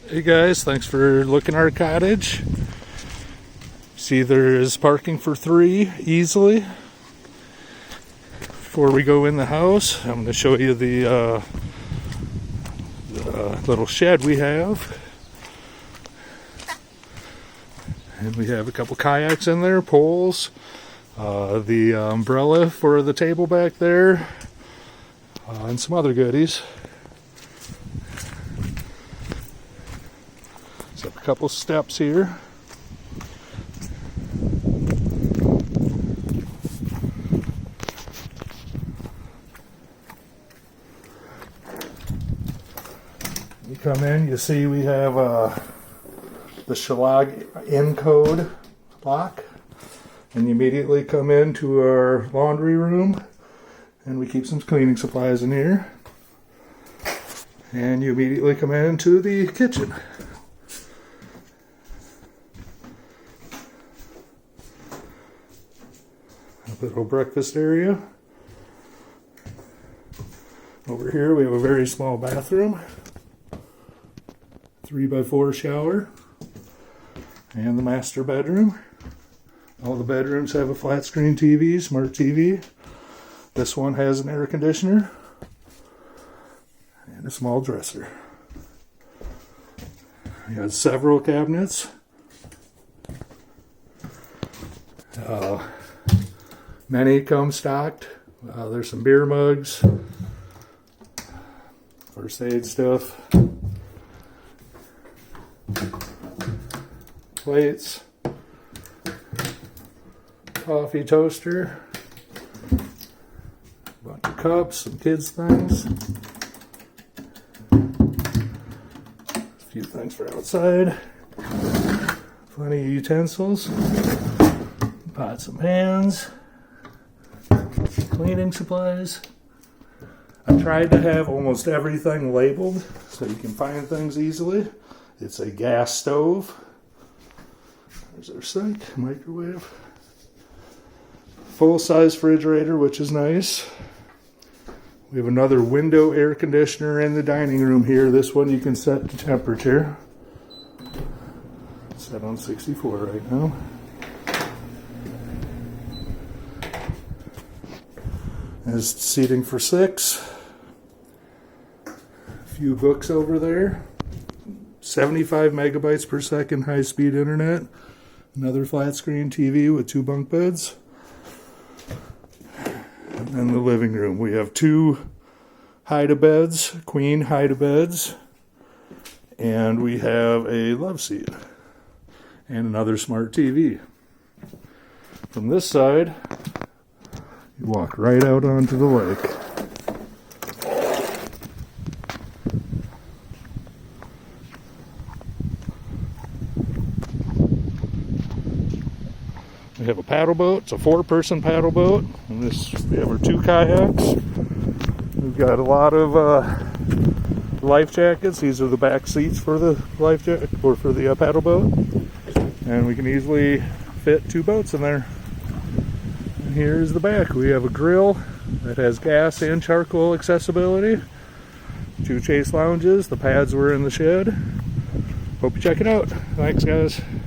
Hey guys, thanks for looking at our cottage. See, there is parking for 3 easily. Before we go in the house, I'm going to show you the little shed we have. And we have a couple kayaks in there, poles, the umbrella for the table back there, and some other goodies. So a couple steps here. You come in, you see we have the Shalag Encode lock, and you immediately come into our laundry room, and we keep some cleaning supplies in here, and you immediately come into the kitchen. A little breakfast area. Over here we have a very small bathroom, 3x4 shower, and the master bedroom. All the bedrooms have a flat screen TV, smart TV. This one has an air conditioner and a small dresser. We have several cabinets. Many come stocked. There's some beer mugs, first aid stuff, plates, coffee toaster, a bunch of cups, some kids' things, a few things for outside, plenty of utensils, pots and pans, cleaning supplies. I tried to have almost everything labeled so you can find things easily. It's a gas stove. There's our sink, microwave. Full-size refrigerator, which is nice. We have another window air conditioner in the dining room here. This one you can set the temperature. It's set on 64 right now. There's seating for 6. A few books over there. 75 megabytes per second high-speed internet. Another flat screen TV with 2 bunk beds. And then the living room. We have 2 hide-a-beds, queen hide-a-beds. And we have a loveseat. And another smart TV. From this side, you walk right out onto the lake. We have a paddle boat. It's a 4-person paddle boat. And we have our 2 kayaks. We've got a lot of life jackets. These are the back seats for the life jacket or for the paddle boat. And we can easily fit 2 boats in there. And here's the back. We have a grill that has gas and charcoal accessibility. 2 chaise lounges. The pads were in the shed. Hope you check it out. Thanks, guys.